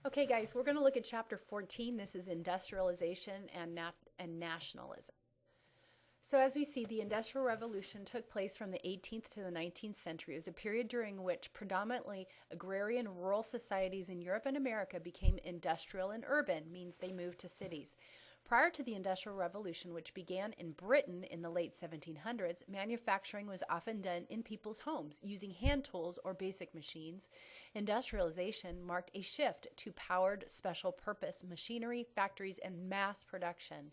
Okay, guys, we're going to look at chapter 14. This is industrialization and nationalism. So as we see, the Industrial Revolution took place from the 18th to the 19th century. It was a period during which predominantly agrarian rural societies in Europe and America became industrial and urban, means they moved to cities. Prior to the Industrial Revolution, which began in Britain in the late 1700s, manufacturing was often done in people's homes using hand tools or basic machines. Industrialization marked a shift to powered special purpose machinery, factories, and mass production.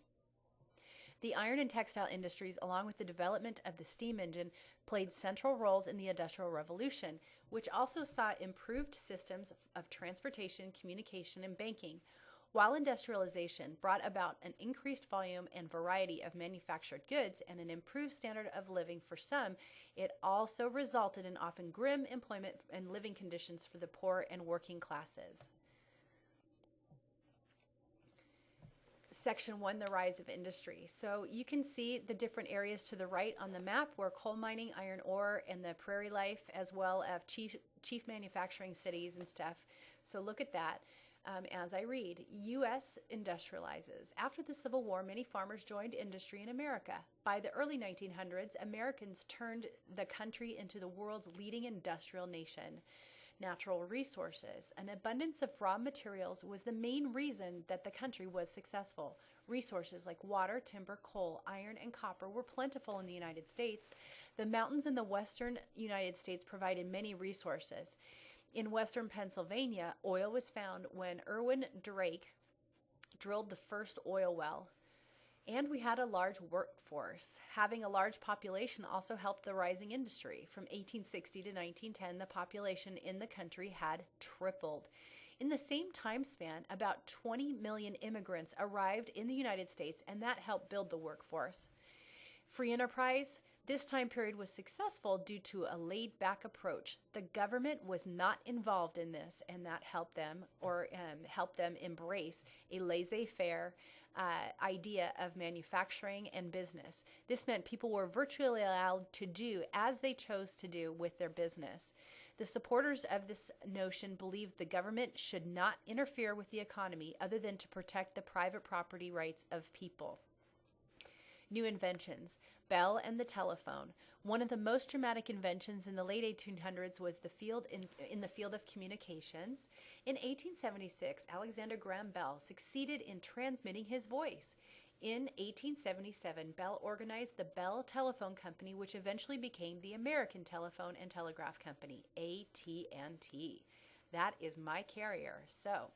The iron and textile industries, along with the development of the steam engine, played central roles in the Industrial Revolution, which also saw improved systems of transportation, communication, and banking. While industrialization brought about an increased volume and variety of manufactured goods and an improved standard of living for some, it also resulted in often grim employment and living conditions for the poor and working classes. Section 1, the rise of industry. So you can see the different areas to the right on the map where coal mining, iron ore, and the prairie life, as well as chief manufacturing cities and stuff. So look at that. As I read, US industrializes. After the Civil War, many farmers joined industry in America. By the early 1900s, Americans turned the country into the world's leading industrial nation. Natural resources. An abundance of raw materials was the main reason that the country was successful. Resources like water, timber, coal, iron, and copper were plentiful in the United States. The mountains in the western United States provided many resources. In western Pennsylvania, oil was found when Irwin Drake drilled the first oil well. And we had a large workforce. Having a large population also helped the rising industry. From 1860 to 1910, the population in the country had tripled. In the same time span, about 20 million immigrants arrived in the United States, and that helped build the workforce. Free enterprise. This time period was successful due to a laid-back approach. The government was not involved in this, and that helped them embrace a laissez-faire idea of manufacturing and business. This meant people were virtually allowed to do as they chose to do with their business. The supporters of this notion believed the government should not interfere with the economy other than to protect the private property rights of people. New inventions. Bell and the telephone. One of the most dramatic inventions in the late 1800s was in the field of communications. In 1876, Alexander Graham Bell succeeded in transmitting his voice. In 1877, Bell organized the Bell Telephone Company, which eventually became the American Telephone and Telegraph Company, AT&T. That is my carrier. So,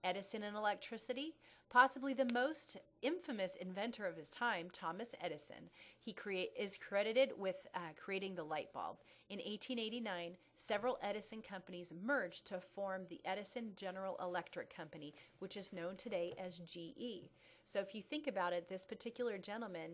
Edison and electricity. Possibly the most infamous inventor of his time, Thomas Edison. He is credited with creating the light bulb. In 1889, several Edison companies merged to form the Edison General Electric Company, which is known today as GE. So if you think about it, this particular gentleman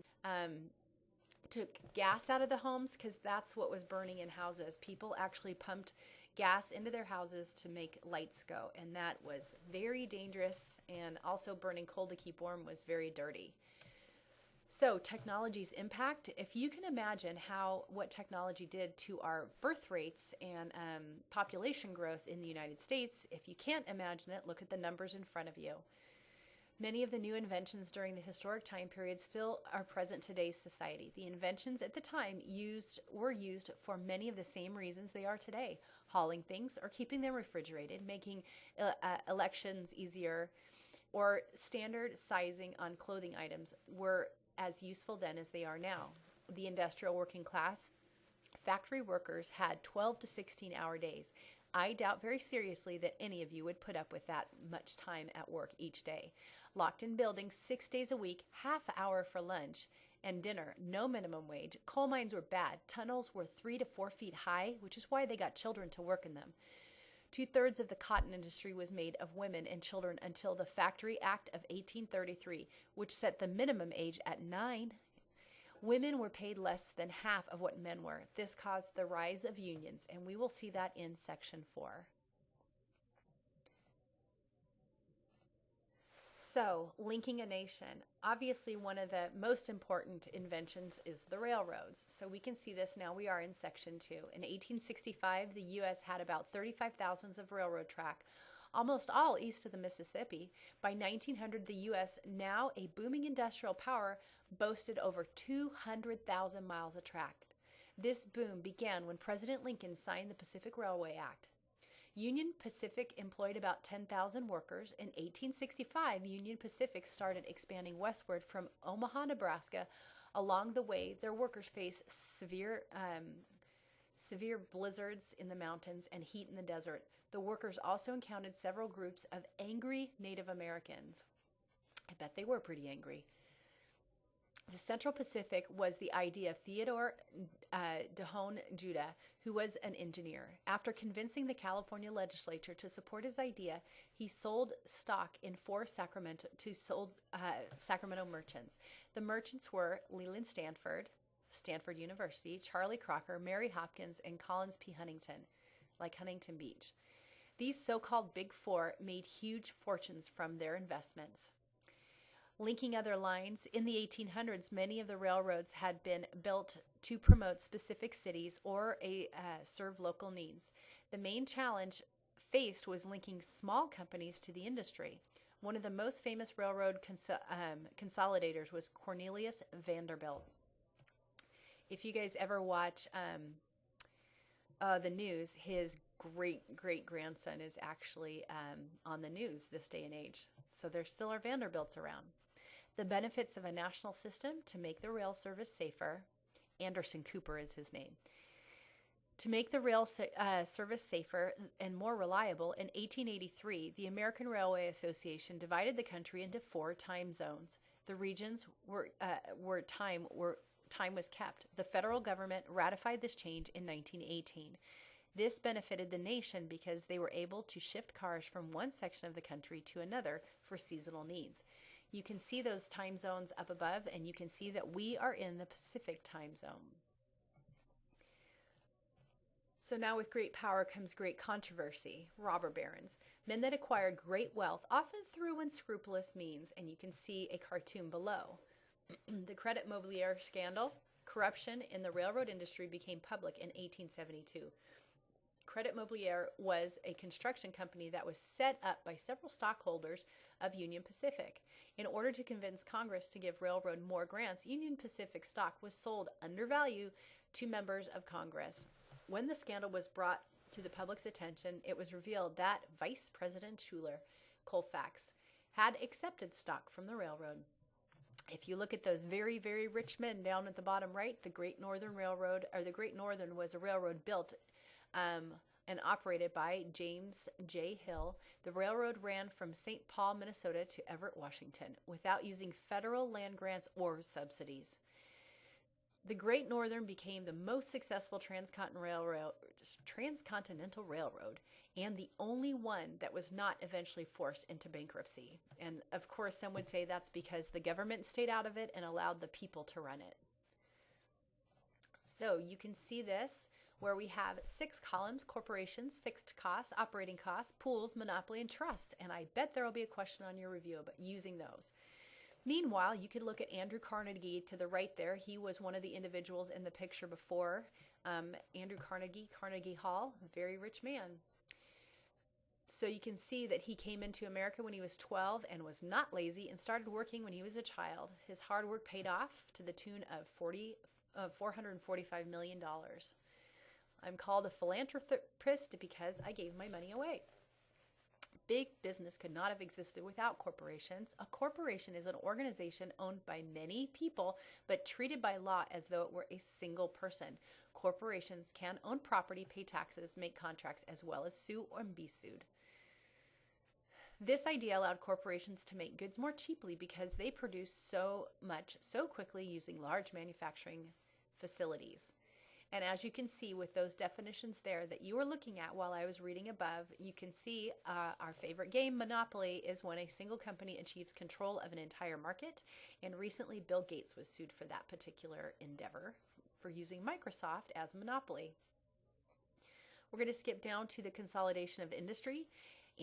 took gas out of the homes because that's what was burning in houses. People actually pumped gas into their houses to make lights go, and that was very dangerous, and also burning coal to keep warm was very dirty. So technology's impact, if you can imagine what technology did to our birth rates and population growth in the United States, if you can't imagine it, look at the numbers in front of you. Many of the new inventions during the historic time period still are present in today's society. The inventions at the time were used for many of the same reasons they are today. Hauling things or keeping them refrigerated, making elections easier, or standard sizing on clothing items were as useful then as they are now. The industrial working class, factory workers had 12 to 16-hour days. I doubt very seriously that any of you would put up with that much time at work each day. Locked in buildings 6 days a week, half hour for lunch and dinner, no minimum wage. Coal mines were bad. Tunnels were 3 to 4 feet high, which is why they got children to work in them. 2/3 of the cotton industry was made of women and children until the Factory Act of 1833, which set the minimum age at 9. Women were paid less than half of what men were. This caused the rise of unions, and we will see that in Section 4. So, linking a nation. Obviously, one of the most important inventions is the railroads. So we can see this now. We are in Section 2. In 1865, the U.S. had about 35,000 of railroad track almost all east of the Mississippi. By 1900, the U.S., now a booming industrial power, boasted over 200,000 miles of track. This boom began when President Lincoln signed the Pacific Railway Act. Union Pacific employed about 10,000 workers. In 1865, Union Pacific started expanding westward from Omaha, Nebraska. Along the way, their workers faced severe blizzards in the mountains and heat in the desert. The workers also encountered several groups of angry Native Americans. I bet they were pretty angry. The Central Pacific was the idea of Theodore Dehone Judah, who was an engineer. After convincing the California legislature to support his idea, he sold stock in four Sacramento merchants. The merchants were Leland Stanford, Stanford University, Charlie Crocker, Mary Hopkins, and Collins P. Huntington, like Huntington Beach. These so-called Big Four made huge fortunes from their investments. Linking other lines, in the 1800s, many of the railroads had been built to promote specific cities or serve local needs. The main challenge faced was linking small companies to the industry. One of the most famous railroad consolidators was Cornelius Vanderbilt. If you guys ever watch the news, his great-great-grandson is actually on the news this day and age. So there still are Vanderbilts around. The benefits of a national system to make the rail service safer. Anderson Cooper is his name. To make the rail service safer and more reliable, in 1883, the American Railway Association divided the country into 4 time zones. The regions where time was kept. The federal government ratified this change in 1918. This benefited the nation because they were able to shift cars from one section of the country to another for seasonal needs. You can see those time zones up above, and you can see that we are in the Pacific time zone. So now with great power comes great controversy. Robber barons, men that acquired great wealth, often through unscrupulous means, and you can see a cartoon below. The Credit Mobilier scandal, corruption in the railroad industry became public in 1872. Credit Mobilier was a construction company that was set up by several stockholders of Union Pacific. In order to convince Congress to give railroad more grants, Union Pacific stock was sold under value to members of Congress. When the scandal was brought to the public's attention, it was revealed that Vice President Schuyler Colfax had accepted stock from the railroad. If you look at those very, very rich men down at the bottom right, the Great Northern Railroad, or the Great Northern was a railroad built and operated by James J. Hill. The railroad ran from St. Paul, Minnesota to Everett, Washington, without using federal land grants or subsidies. The Great Northern became the most successful transcontinental railroad and the only one that was not eventually forced into bankruptcy. And of course, some would say that's because the government stayed out of it and allowed the people to run it. So you can see this where we have 6 columns: corporations, fixed costs, operating costs, pools, monopoly, and trusts. And I bet there will be a question on your review about using those. Meanwhile, you could look at Andrew Carnegie to the right there. He was one of the individuals in the picture before. Andrew Carnegie, Carnegie Hall, a very rich man. So you can see that he came into America when he was 12 and was not lazy and started working when he was a child. His hard work paid off to the tune of $445 million. I'm called a philanthropist because I gave my money away. Big business could not have existed without corporations. A corporation is an organization owned by many people, but treated by law as though it were a single person. Corporations can own property, pay taxes, make contracts, as well as sue or be sued. This idea allowed corporations to make goods more cheaply because they produce so much so quickly using large manufacturing facilities. And as you can see with those definitions there that you were looking at while I was reading above, you can see our favorite game, Monopoly, is when a single company achieves control of an entire market. And recently, Bill Gates was sued for that particular endeavor for using Microsoft as Monopoly. We're going to skip down to the consolidation of industry.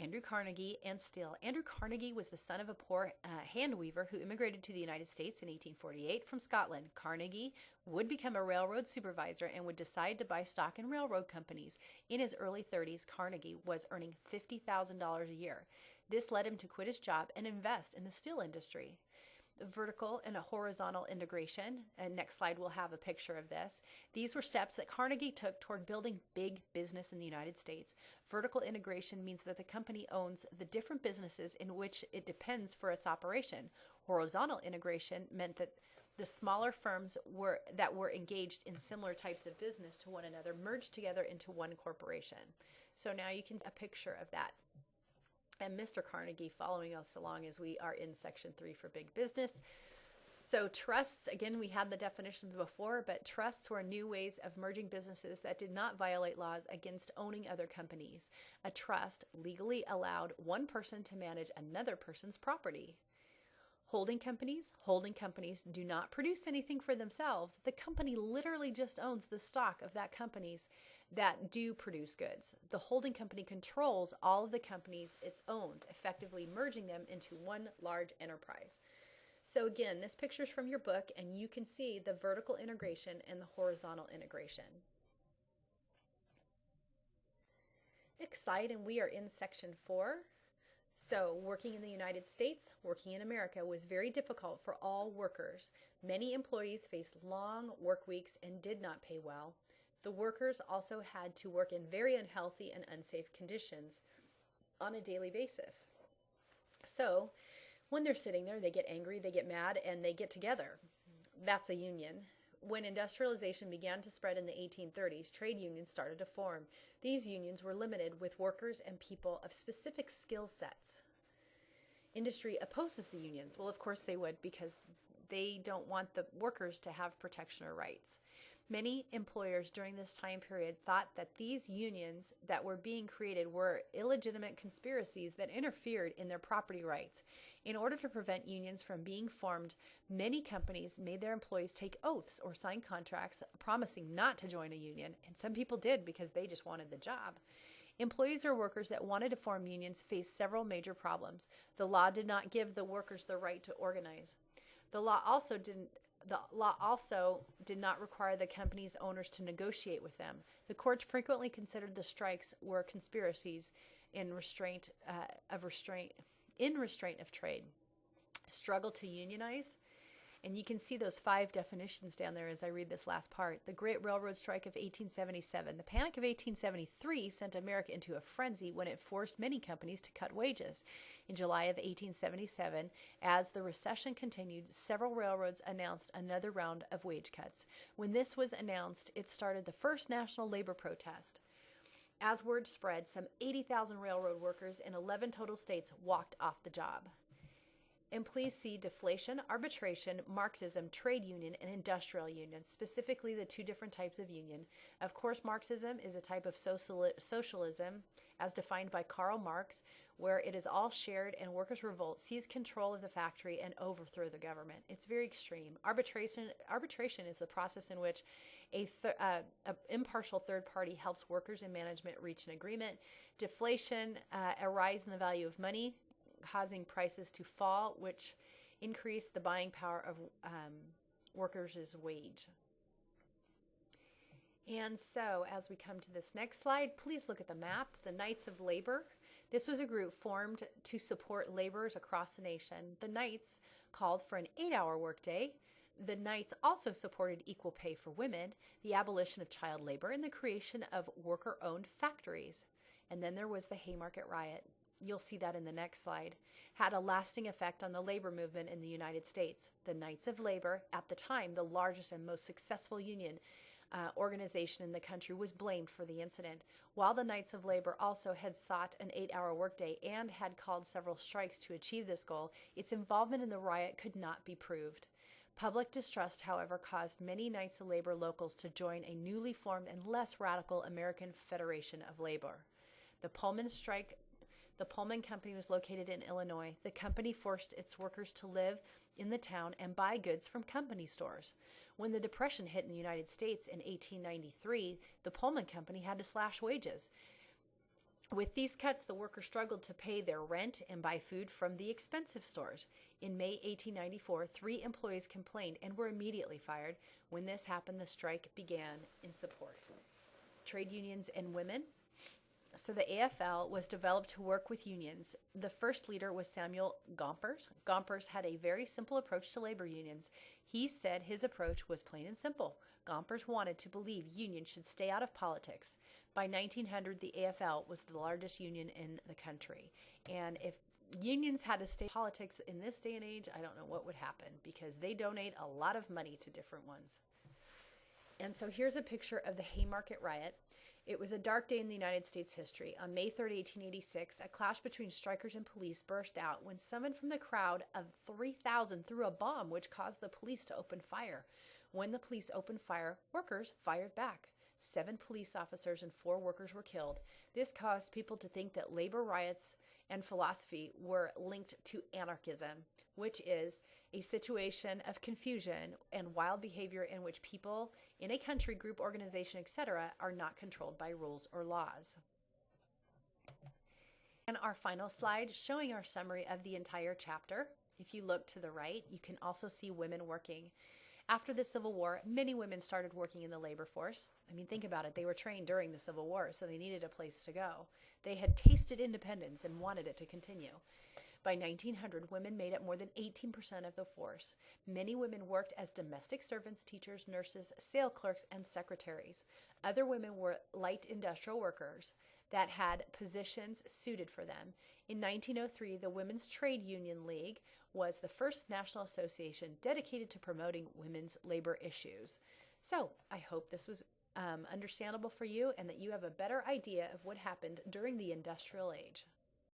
Andrew Carnegie, and steel. Andrew Carnegie was the son of a poor hand weaver who immigrated to the United States in 1848 from Scotland. Carnegie would become a railroad supervisor and would decide to buy stock in railroad companies. In his early 30s, Carnegie was earning $50,000 a year. This led him to quit his job and invest in the steel industry. The vertical and a horizontal integration, and next slide we'll have a picture of this. These were steps that Carnegie took toward building big business in the United States. Vertical integration means that the company owns the different businesses in which it depends for its operation. Horizontal integration meant that the smaller firms that were engaged in similar types of business to one another merged together into one corporation. So now you can see a picture of that. And Mr. Carnegie following us along as we are in section 3 for big business. So trusts, again, we had the definitions before, but trusts were new ways of merging businesses that did not violate laws against owning other companies. A trust legally allowed one person to manage another person's property. Holding companies do not produce anything for themselves. The company literally just owns the stock of that companies that do produce goods. The holding company controls all of the companies it owns, effectively merging them into one large enterprise. So again, this picture is from your book, and you can see the vertical integration and the horizontal integration. Next slide, and we are in section 4. So working in the United States, working in America was very difficult for all workers. Many employees faced long work weeks and did not pay well. The workers also had to work in very unhealthy and unsafe conditions on a daily basis. So when they're sitting there, they get angry, they get mad, and they get together. That's a union. When industrialization began to spread in the 1830s, trade unions started to form. These unions were limited with workers and people of specific skill sets. Industry opposes the unions. Well, of course they would, because they don't want the workers to have protection or rights. Many employers during this time period thought that these unions that were being created were illegitimate conspiracies that interfered in their property rights. In order to prevent unions from being formed, many companies made their employees take oaths or sign contracts promising not to join a union, and some people did because they just wanted the job. Employees or workers that wanted to form unions faced several major problems. The law did not give the workers the right to organize. The law also did not require the company's owners to negotiate with them. The courts frequently considered the strikes were conspiracies in restraint of trade. Struggle to unionize. And you can see those 5 definitions down there as I read this last part. The Great Railroad Strike of 1877. The Panic of 1873 sent America into a frenzy when it forced many companies to cut wages. In July of 1877, as the recession continued, several railroads announced another round of wage cuts. When this was announced, it started the first national labor protest. As word spread, some 80,000 railroad workers in 11 total states walked off the job. And please see deflation, arbitration, Marxism, trade union, and industrial union, specifically the 2 different types of union. Of course, Marxism is a type of socialism as defined by Karl Marx, where it is all shared and workers revolt, seize control of the factory, and overthrow the government. It's very extreme. Arbitration is the process in which an impartial third party helps workers and management reach an agreement. Deflation, a rise in the value of money, causing prices to fall, which increase the buying power of workers' wage. And so as we come to this next slide, please look at the map. The Knights of Labor. This was a group formed to support laborers across the nation. The Knights called for an 8-hour workday. The Knights also supported equal pay for women, the abolition of child labor, and the creation of worker-owned factories. And then there was the Haymarket Riot. You'll see that in the next slide, had a lasting effect on the labor movement in the United States. The Knights of Labor, at the time the largest and most successful union organization in the country, was blamed for the incident. While the Knights of Labor also had sought an 8-hour workday and had called several strikes to achieve this goal, its involvement in the riot could not be proved. Public distrust, however, caused many Knights of Labor locals to join a newly formed and less radical American Federation of Labor. The Pullman Company was located in Illinois. The company forced its workers to live in the town and buy goods from company stores. When the Depression hit in the United States in 1893, the Pullman Company had to slash wages. With these cuts, the workers struggled to pay their rent and buy food from the expensive stores. In May 1894, 3 employees complained and were immediately fired. When this happened, the strike began in support. Trade unions and women. So the AFL was developed to work with unions. The first leader was Samuel Gompers. Gompers had a very simple approach to labor unions. He said his approach was plain and simple. Gompers wanted to believe unions should stay out of politics. By 1900, the AFL was the largest union in the country. And if unions had to stay in politics in this day and age, I don't know what would happen, because they donate a lot of money to different ones. And so here's a picture of the Haymarket Riot. It was a dark day in the United States history. On May 3, 1886, a clash between strikers and police burst out when someone from the crowd of 3,000 threw a bomb, which caused the police to open fire. When the police opened fire, workers fired back. 7 police officers and 4 workers were killed. This caused people to think that labor riots and philosophy were linked to anarchism, which is a situation of confusion and wild behavior in which people in a country, group, organization, etc. are not controlled by rules or laws. And our final slide showing our summary of the entire chapter. If you look to the right, you can also see women working. After the Civil War, many women started working in the labor force. I mean, think about it. They were trained during the Civil War, so they needed a place to go. They had tasted independence and wanted it to continue. By 1900, women made up more than 18% of the force. Many women worked as domestic servants, teachers, nurses, sale clerks, and secretaries. Other women were light industrial workers that had positions suited for them. In 1903, the Women's Trade Union League was the first national association dedicated to promoting women's labor issues. So I hope this was understandable for you and that you have a better idea of what happened during the Industrial Age.